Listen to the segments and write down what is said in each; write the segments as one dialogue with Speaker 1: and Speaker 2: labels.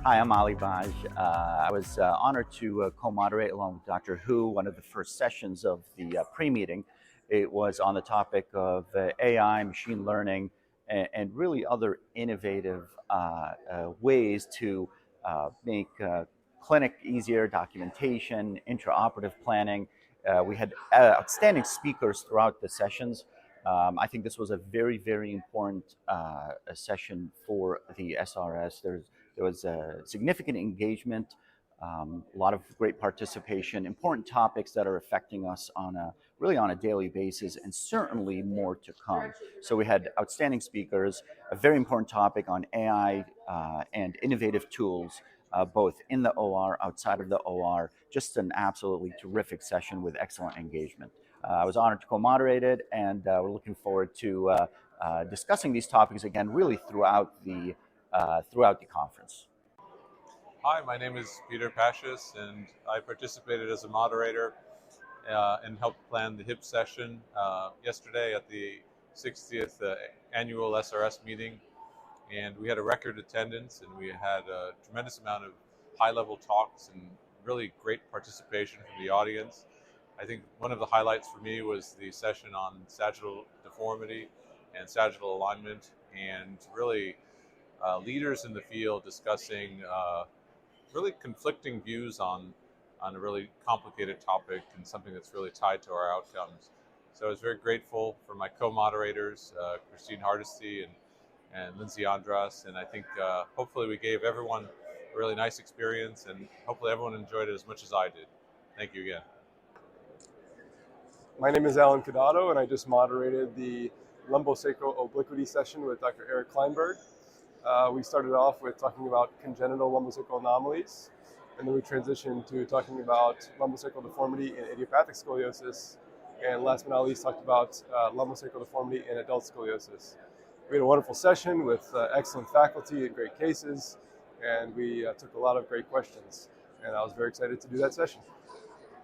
Speaker 1: Hi, I'm Ali Baj. I was honored to co-moderate along with Dr. Hu one of the first sessions of the pre-meeting. It was on the topic of AI, machine learning, and really other innovative ways to make clinic easier, documentation, intraoperative planning. We had outstanding speakers throughout the sessions. I think this was a very, very important session for the SRS. There was significant engagement, a lot of great participation, important topics that are affecting us really on a daily basis, and certainly more to come. So we had outstanding speakers, a very important topic on AI and innovative tools, both in the OR, outside of the OR. Just an absolutely terrific session with excellent engagement. I was honored to co-moderate it, and we're looking forward to discussing these topics again, really throughout the conference.
Speaker 2: Hi, my name is Peter Pashis, and I participated as a moderator and helped plan the HIP session yesterday at the 60th annual SRS meeting. And we had a record attendance, and we had a tremendous amount of high-level talks and really great participation from the audience. I think one of the highlights for me was the session on sagittal deformity and sagittal alignment, and really leaders in the field discussing really conflicting views on a really complicated topic and something that's really tied to our outcomes. So I was very grateful for my co-moderators, Christine Hardesty and Lindsay Andras, and I think hopefully we gave everyone a really nice experience, and hopefully everyone enjoyed it as much as I did. Thank you again.
Speaker 3: My name is Alan Cadado, and I just moderated the lumbosacral obliquity session with Dr. Eric Kleinberg. We started off with talking about congenital lumbosacral anomalies, and then we transitioned to talking about lumbosacral deformity and idiopathic scoliosis, and last but not least talked about lumbosacral deformity and adult scoliosis. We had a wonderful session with excellent faculty and great cases, and we took a lot of great questions, and I was very excited to do that session.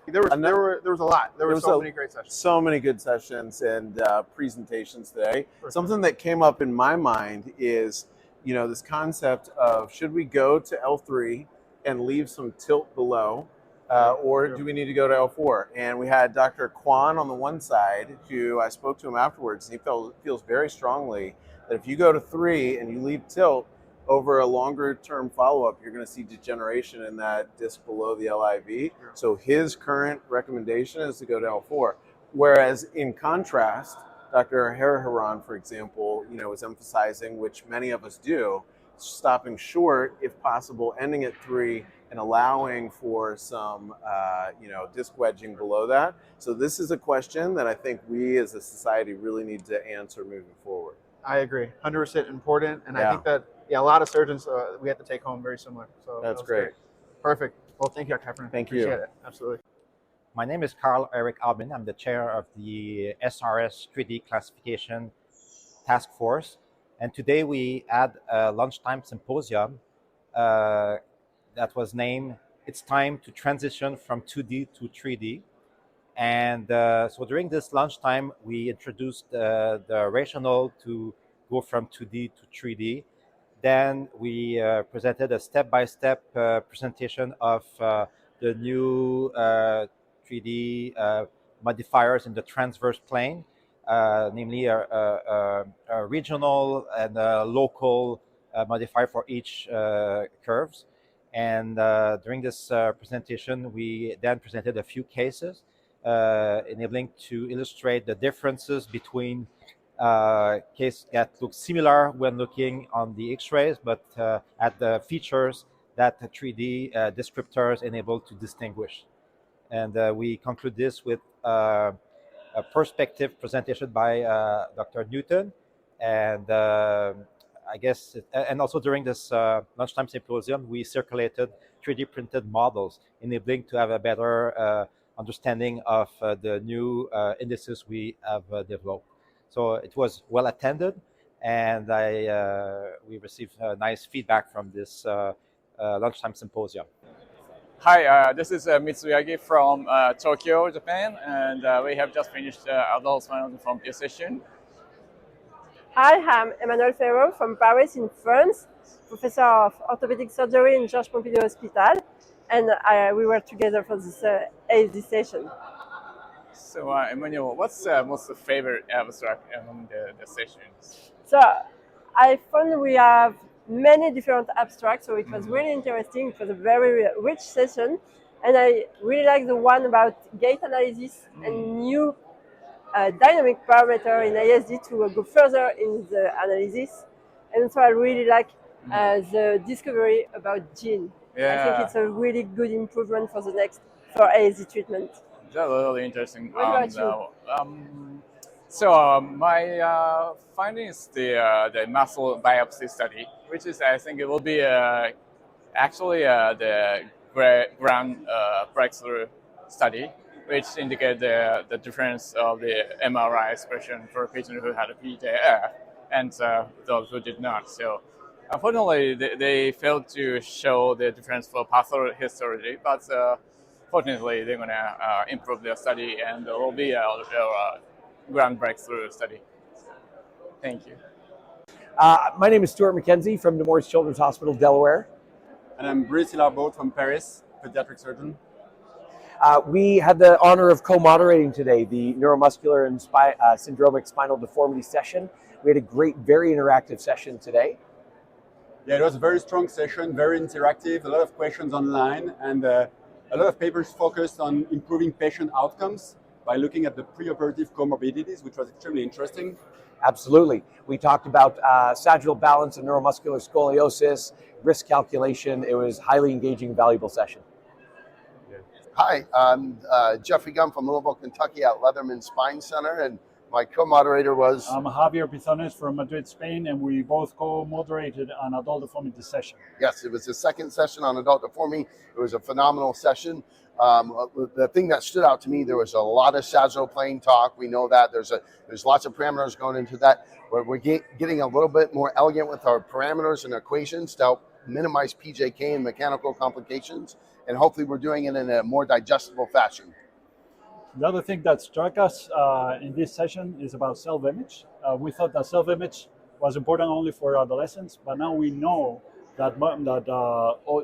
Speaker 4: There was a lot. There were so many great sessions. So many good sessions and presentations today. Something that came up in my mind is, this concept of, should we go to L3 and leave some tilt below, or do we need to go to L4? And we had Dr. Kwan on the one side, who I spoke to him afterwards, and he feels very strongly that if you go to 3 and you leave tilt, over a longer term follow-up, you're going to see degeneration in that disc below the LIV. So his current recommendation is to go to L4. Whereas in contrast, Dr. Hariharan, for example, was emphasizing, which many of us do, stopping short, if possible, ending at 3 and allowing for some, disc wedging below that. So this is a question that I think we as a society really need to answer moving forward.
Speaker 5: I agree, 100% important, and I think that a lot of surgeons we have to take home very similar. So
Speaker 4: that's great.
Speaker 5: Perfect. Well, thank you, Dr. Heffernan.
Speaker 4: Thank you.
Speaker 5: Appreciate it. Absolutely.
Speaker 6: My name is Carl Eric Albin. I'm the chair of the SRS 3D classification task force, and today we had a lunchtime symposium that was named "It's Time to Transition from 2D to 3D." And so during this lunchtime, we introduced the rationale to go from 2D to 3D. Then we presented a step-by-step presentation of the new 3D modifiers in the transverse plane, namely a regional and a local modifier for each curves. And during this presentation, we then presented a few cases, enabling to illustrate the differences between case that look similar when looking on the X-rays, but at the features that the 3D descriptors enable to distinguish. And we conclude this with a perspective presentation by Dr. Newton, and and also during this lunchtime symposium, we circulated 3D printed models, enabling to have a better understanding of the new indices we have developed. So it was well attended, and we received nice feedback from this lunchtime symposium.
Speaker 7: Hi, this is Mitsuyagi from Tokyo, Japan, and we have just finished adult spinal deformity session.
Speaker 8: Hi, I'm Emmanuel Ferro from Paris in France. professor of orthopedic surgery in Georges Pompidou Hospital, and we were together for this ASD session.
Speaker 7: So, Emmanuel, what's most favorite abstract among the sessions?
Speaker 8: So, I found we have many different abstracts, so it was really interesting. It was a very rich session, and I really like the one about gait analysis and new dynamic parameter in ASD to go further in the analysis. And so I really like the discovery about gene.
Speaker 7: Yeah.
Speaker 8: I think it's a really good improvement for for ASD treatment.
Speaker 7: That's really interesting.
Speaker 8: What about you?
Speaker 7: So my finding is the muscle biopsy study, which is, I think it will be actually the ground breakthrough study, which indicate the difference of the MRI expression for a patient who had a PJF and those who did not. So unfortunately, they failed to show the difference for pathohistology, but fortunately, they're going to improve their study, and there will be a ground breakthrough study. Thank you.
Speaker 9: My name is Stuart McKenzie from Nemours Children's Hospital, Delaware.
Speaker 10: And I'm Brice Larbaud from Paris, pediatric surgeon.
Speaker 9: We had the honor of co-moderating today the neuromuscular and syndromic spinal deformity session. We had a great, very interactive session today.
Speaker 10: Yeah, it was a very strong session, very interactive, a lot of questions online, and a lot of papers focused on improving patient outcomes by looking at the preoperative comorbidities, which was extremely interesting.
Speaker 9: Absolutely. We talked about sagittal balance and neuromuscular scoliosis, risk calculation. It was a highly engaging, valuable session.
Speaker 11: Hi, I'm Jeffrey Gum from Louisville, Kentucky at Leatherman Spine Center, and my co-moderator was...
Speaker 12: I'm Javier Pizones from Madrid, Spain, and we both co-moderated an adult deformity session.
Speaker 11: Yes, it was the second session on adult deformity. It was a phenomenal session. The thing that stood out to me, there was a lot of sagittal plane talk. We know that there's lots of parameters going into that. We're getting a little bit more elegant with our parameters and equations to help minimize PJK and mechanical complications, and hopefully we're doing it in a more digestible fashion.
Speaker 12: The other thing that struck us in this session is about self-image. We thought that self-image was important only for adolescents, but now we know that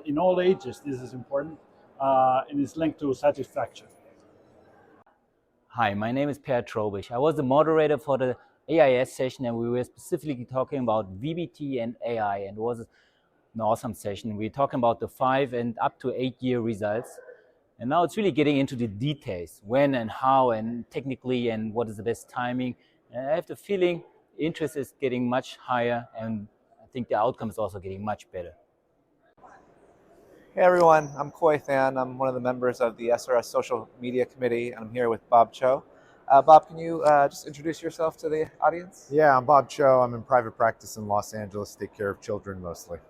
Speaker 12: in all ages this is important, and it's linked to satisfaction.
Speaker 13: Hi, my name is Per Trobisch. I was the moderator for the AIS session, and we were specifically talking about VBT and AI, and it was an awesome session. We're talking about the 5 and up to 8 year results. And now it's really getting into the details, when and how and technically and what is the best timing. And I have the feeling interest is getting much higher, and I think the outcome is also getting much better.
Speaker 14: Hey everyone, I'm Koi Than. I'm one of the members of the SRS Social Media Committee, and I'm here with Bob Cho. Bob, can you just introduce yourself to the audience?
Speaker 15: Yeah, I'm Bob Cho. I'm in private practice in Los Angeles, take care of children mostly.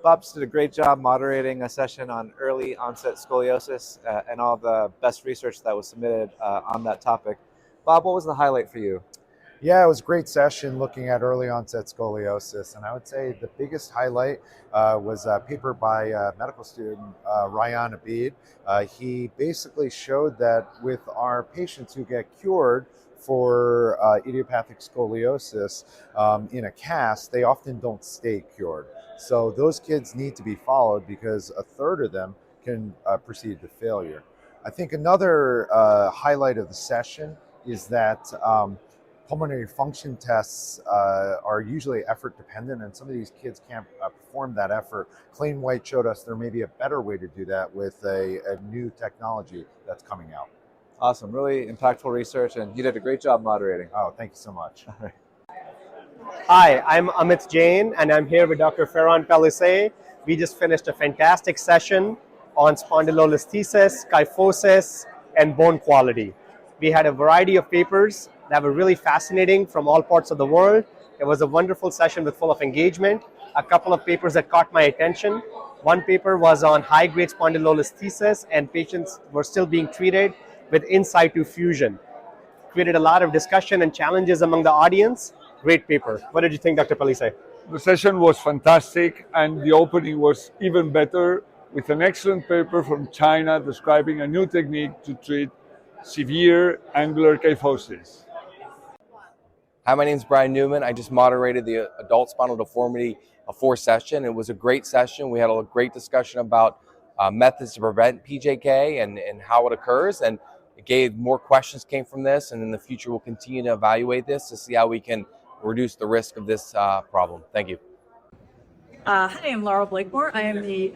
Speaker 14: Bob did a great job moderating a session on early onset scoliosis and all the best research that was submitted on that topic. Bob, what was the highlight for you?
Speaker 15: Yeah, it was a great session looking at early onset scoliosis, and I would say the biggest highlight was a paper by a medical student, Ryan Abid. He basically showed that with our patients who get cured for idiopathic scoliosis in a cast, they often don't stay cured. So those kids need to be followed because a third of them can proceed to failure. I think another highlight of the session is that pulmonary function tests are usually effort dependent, and some of these kids can't perform that effort. Clayton White showed us there may be a better way to do that with a new technology that's coming out.
Speaker 14: Awesome, really impactful research, and you did a great job moderating.
Speaker 15: Oh, thank you so much.
Speaker 14: All right.
Speaker 16: Hi, I'm Amit Jain, and I'm here with Dr. Ferran Pellicer. We just finished a fantastic session on spondylolisthesis, kyphosis, and bone quality. We had a variety of papers that were really fascinating from all parts of the world. It was a wonderful session with full of engagement. A couple of papers that caught my attention. One paper was on high-grade spondylolisthesis, and patients were still being treated with in situ fusion. Created a lot of discussion and challenges among the audience. Great paper. What did you think, Dr. Pellicer?
Speaker 17: The session was fantastic, and the opening was even better, with an excellent paper from China describing a new technique to treat severe angular kyphosis.
Speaker 18: Hi, my name is Brian Newman. I just moderated the adult spinal deformity a 4 session. It was a great session. We had a great discussion about methods to prevent PJK and how it occurs, and it gave more questions came from this, and in the future we'll continue to evaluate this to see how we can reduce the risk of this problem. Thank you.
Speaker 19: Hi, I'm Laurel Blakemore. I am the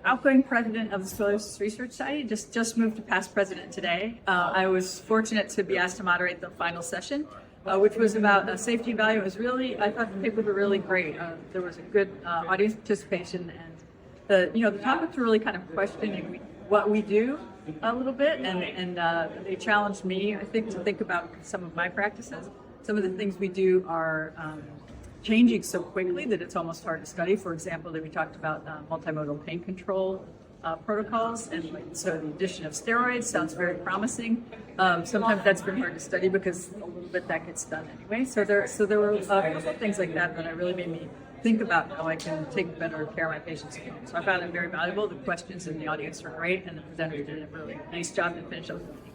Speaker 19: outgoing president of the Scoliosis Research Society, just moved to past president today. I was fortunate to be asked to moderate the final session, which was about safety value. It was really, I thought the papers were really great. There was a good audience participation, and the topics were really kind of questioning what we do a little bit, and they challenged me, I think, to think about some of my practices. Some of the things we do are changing so quickly that it's almost hard to study. For example, that we talked about multimodal pain control protocols, and so the addition of steroids sounds very promising. Sometimes that's been hard to study because a little bit that gets done anyway. So there were a couple of things like that that really made me think about how I can take better care of my patients at home. So I found it very valuable. The questions in the audience were great, and the presenters did a really nice job to finish up the meeting.